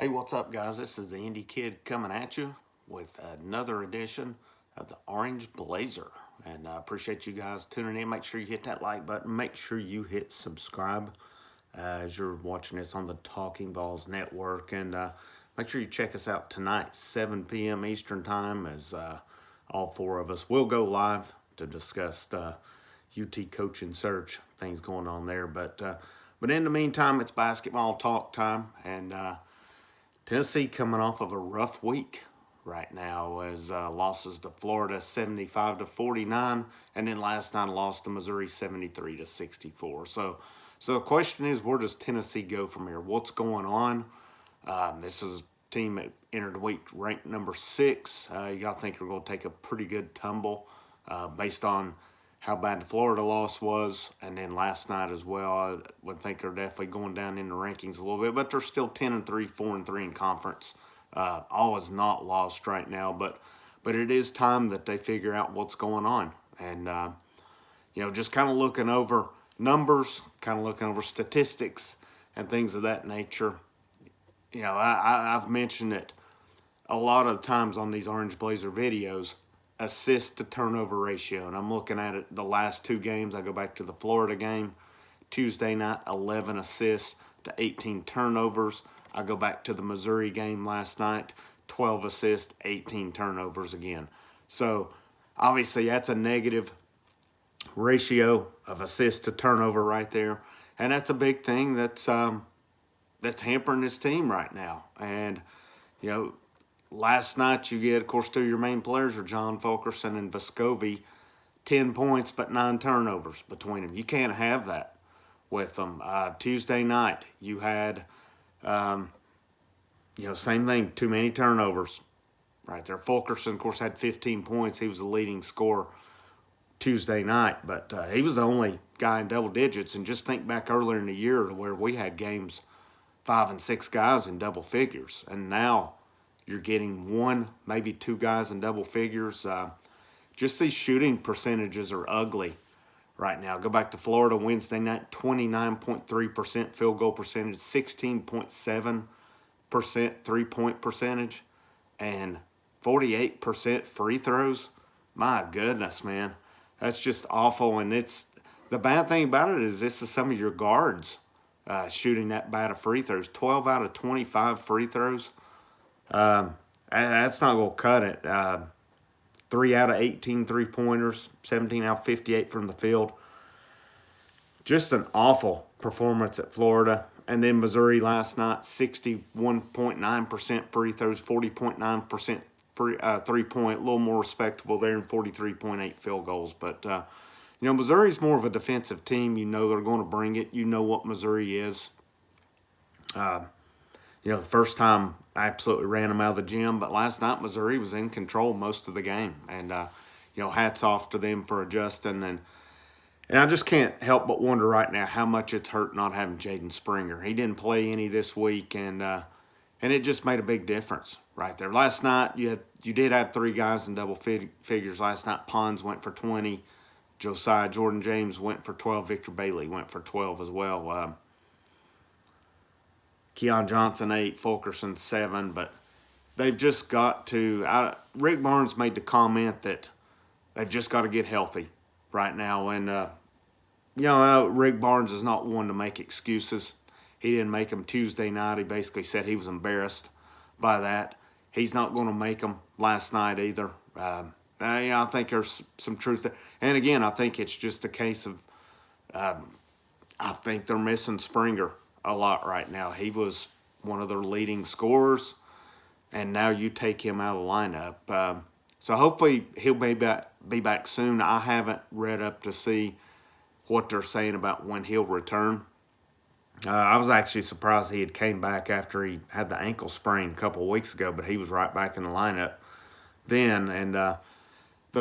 Hey, what's up, guys? This is the Indie Kid coming at you with another edition of the Orange Blazer. And I appreciate you guys tuning in. Make sure you hit that like button. Make sure you hit subscribe as you're watching this on the Talkin VAWLS Network. And make sure you check us out tonight, 7 p.m. Eastern Time, as all four of us will go live to discuss the UT coaching search, things going on there. But in the meantime, it's basketball talk time. And Tennessee coming off of a rough week right now as losses to Florida 75-49, and then last night lost to Missouri 73-64. So the question is, where does Tennessee go from here? What's going on? This is a team that entered the week ranked number 6. You got to think they're going to take a pretty good tumble based on how bad the Florida loss was, and then last night as well. I would think they're definitely going down in the rankings a little bit, but they're still 10-3, 4-3 in conference. All is not lost right now, but it is time that they figure out what's going on. And just kind of looking over numbers, kind of looking over statistics and things of that nature. I've mentioned it a lot of times on these Orange Blazer videos. Assist to turnover ratio, and I'm looking at it the last 2 games. I go back to the Florida game Tuesday night, 11 assists to 18 turnovers. I go back to the Missouri game last night, 12 assists, 18 turnovers again. So obviously that's a negative ratio of assist to turnover right there, and that's a big thing that's hampering this team right now. And last night you get, of course, 2 of your main players are John Fulkerson and Vescovi, 10 points but 9 turnovers between them. You can't have that with them. Tuesday night you had, same thing, too many turnovers right there. Fulkerson, of course, had 15 points. He was the leading scorer Tuesday night, but he was the only guy in double digits. And just think back earlier in the year where we had games 5 and 6 guys in double figures, and now you're getting 1, maybe 2 guys in double figures. Just these shooting percentages are ugly right now. Go back to Florida Wednesday night, 29.3% field goal percentage, 16.7% three-point percentage, and 48% free throws. My goodness, man. That's just awful. And the bad thing about it is this is some of your guards shooting that bad of free throws. 12 out of 25 free throws. That's not going to cut it. 3 out of 18 three-pointers, 17 out of 58 from the field. Just an awful performance at Florida. And then Missouri last night, 61.9% free throws, 40.9% three-point, a little more respectable there, and 43.8 field goals. But, Missouri's more of a defensive team. They're going to bring it. You know what Missouri is. The first time I absolutely ran them out of the gym, but last night Missouri was in control most of the game. And, hats off to them for adjusting. And I just can't help but wonder right now how much it's hurt not having Jaden Springer. He didn't play any this week, and it just made a big difference right there. Last night you did have 3 guys in double figures. Last night Pons went for 20. Josiah-Jordan James went for 12. Victor Bailey went for 12 as well. Keon Johnson 8, Fulkerson 7, but they've just got to. Rick Barnes made the comment that they've just got to get healthy right now, and Rick Barnes is not one to make excuses. He didn't make them Tuesday night. He basically said he was embarrassed by that. He's not going to make them last night either. I think there's some truth there, and again, I think it's just a case of I think they're missing Springer a lot right now. He was one of their leading scorers, and now you take him out of the lineup. So hopefully he'll be back soon. I haven't read up to see what they're saying about when he'll return. I was actually surprised he had came back after he had the ankle sprain a couple of weeks ago, but he was right back in the lineup then. And the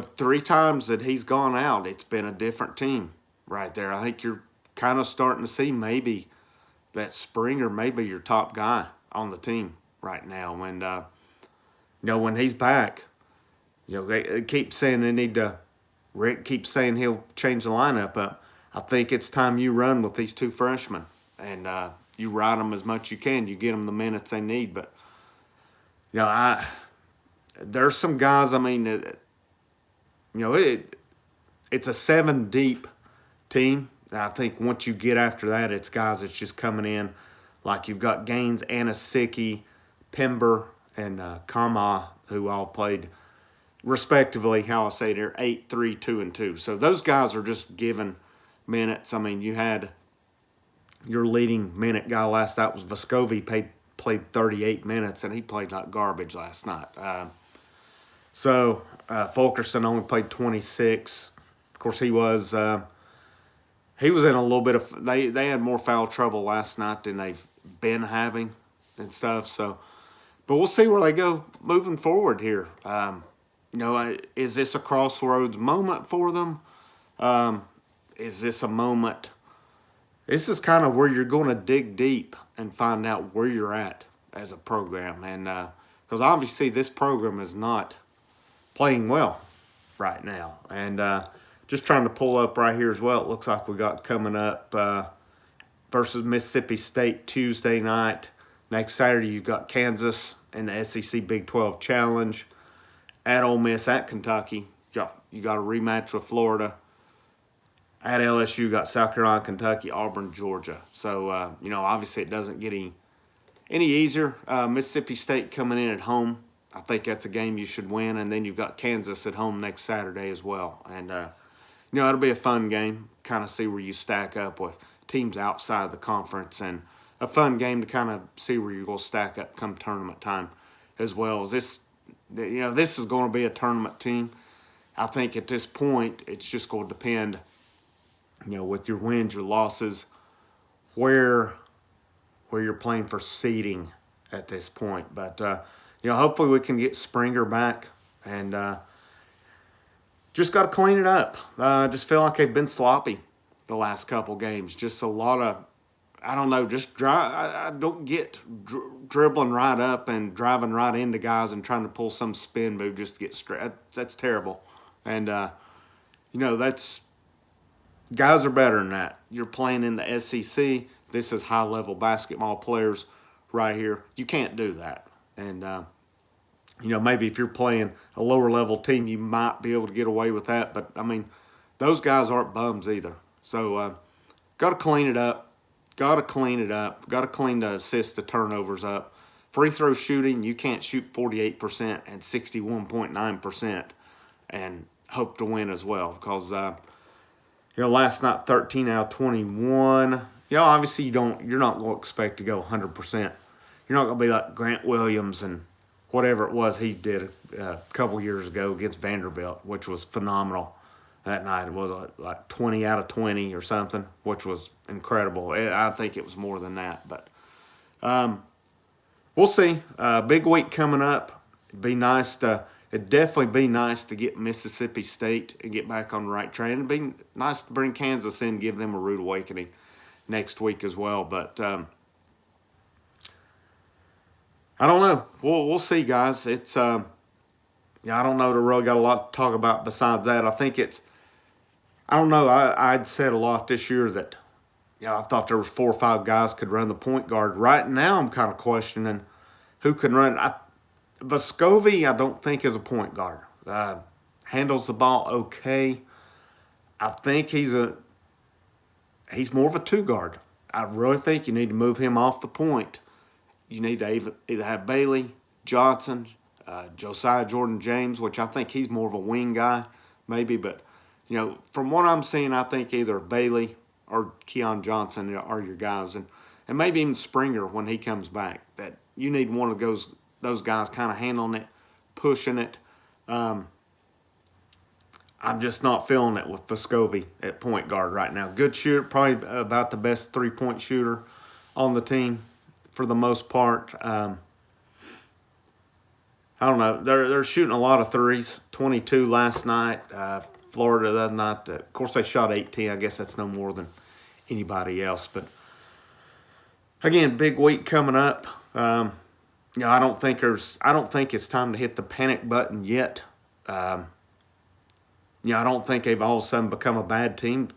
3 times that he's gone out, it's been a different team right there. I think you're kind of starting to see maybe that Springer may be your top guy on the team right now. And, when he's back, they keep saying they need to, Rick keeps saying he'll change the lineup up. I think it's time you run with these 2 freshmen. And you ride them as much as you can. You get them the minutes they need. But, there's some guys, it's a 7-deep team. I think once you get after that, it's guys that's just coming in. Like you've got Gaines, Anasicki, Pember, and Kama, who all played respectively, how I say there, 8, 3, 2, and 2. So those guys are just given minutes. You had your leading minute guy last night was Vescovi, played 38 minutes, and he played like garbage last night. Fulkerson only played 26. Of course, he was in a little bit of – they had more foul trouble last night than they've been having and stuff. So, but we'll see where they go moving forward here. Is this a crossroads moment for them? Is this a moment? This is kind of where you're going to dig deep and find out where you're at as a program. And because obviously this program is not playing well right now. And just trying to pull up right here as well. It looks like we got coming up versus Mississippi State Tuesday night. Next Saturday, you've got Kansas in the SEC Big 12 Challenge. At Ole Miss, at Kentucky. You got a rematch with Florida. At LSU, you got South Carolina, Kentucky, Auburn, Georgia. So, obviously it doesn't get any easier. Mississippi State coming in at home. I think that's a game you should win. And then you've got Kansas at home next Saturday as well. And, it'll be a fun game. Kind of see where you stack up with teams outside the conference. And a fun game to kind of see where you're going to stack up come tournament time as well. As this is going to be a tournament team. I think at this point, it's just going to depend, with your wins, your losses, where you're playing for seeding at this point. But, hopefully we can get Springer back and just got to clean it up. Just feel like they've been sloppy the last couple games. Just a lot of, I don't get dribbling right up and driving right into guys and trying to pull some spin move just to get straight. That's terrible. And, that's – guys are better than that. You're playing in the SEC. This is high-level basketball players right here. You can't do that. And, maybe if you're playing a lower-level team, you might be able to get away with that. But, those guys aren't bums either. So, got to clean it up. Got to clean it up. Got to clean the assists, the turnovers up. Free throw shooting, you can't shoot 48% and 61.9% and hope to win as well. Because, last night 13 out of 21. Obviously you're not going to expect to go 100%. You're not going to be like Grant Williams and whatever it was he did a couple years ago against Vanderbilt, which was phenomenal. That night it was like 20 out of 20 or something, which was incredible. I think it was more than that. But we'll see. Big week coming up. It'd definitely be nice to get Mississippi State and get back on the right train. It'd be nice to bring Kansas in, give them a rude awakening next week as well. But I don't know. We'll see, guys. It's I don't know that we really got a lot to talk about besides that. I think I don't know. I'd said a lot this year that, I thought there was 4 or 5 guys could run the point guard. Right now, I'm kind of questioning who can run. Vescovi, I don't think is a point guard. Handles the ball okay. I think he's more of a 2 guard. I really think you need to move him off the point. You need to either have Bailey, Johnson, Josiah-Jordan James, which I think he's more of a wing guy, maybe, but. From what I'm seeing, I think either Bailey or Keon Johnson are your guys. And maybe even Springer when he comes back. That you need one of those guys kind of handling it, pushing it. I'm just not feeling it with Vescovi at point guard right now. Good shooter, probably about the best three-point shooter on the team for the most part. I don't know. They're shooting a lot of threes, 22 last night. Florida the other night. Of course, they shot 18. I guess that's no more than anybody else. But again, big week coming up. I don't think it's time to hit the panic button yet. I don't think they've all of a sudden become a bad team.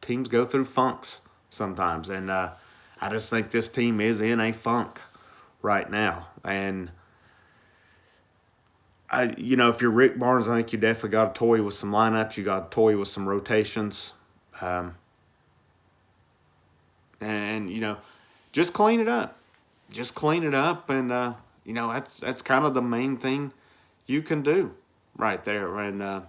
Teams go through funks sometimes, and I just think this team is in a funk right now. And if you're Rick Barnes, I think you definitely got to toy with some lineups. You got to toy with some rotations. And just clean it up. Just clean it up. And, that's kind of the main thing you can do right there. And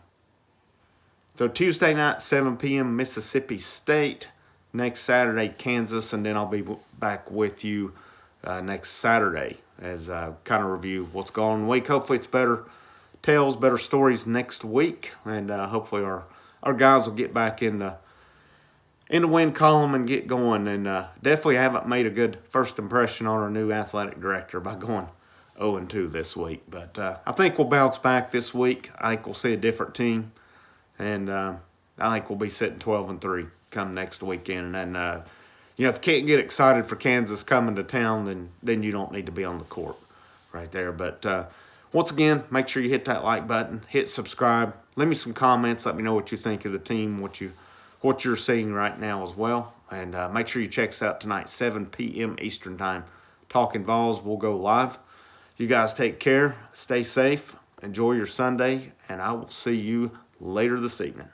so Tuesday night, 7 p.m., Mississippi State. Next Saturday, Kansas. And then I'll be back with you next Saturday as kind of review what's going on in the week. Hopefully it's better tales, better stories next week. And hopefully our guys will get back in the win column and get going. And definitely haven't made a good first impression on our new athletic director by going 0-2 this week. But I think we'll bounce back this week. I think we'll see a different team. And I think we'll be sitting 12-3 come next weekend. And then, if you can't get excited for Kansas coming to town, then you don't need to be on the court right there. But once again, make sure you hit that like button, hit subscribe. Leave me some comments. Let me know what you think of the team, what you're seeing right now as well. And make sure you check us out tonight, 7 p.m. Eastern Time. Talkin Vols will go live. You guys take care. Stay safe. Enjoy your Sunday. And I will see you later this evening.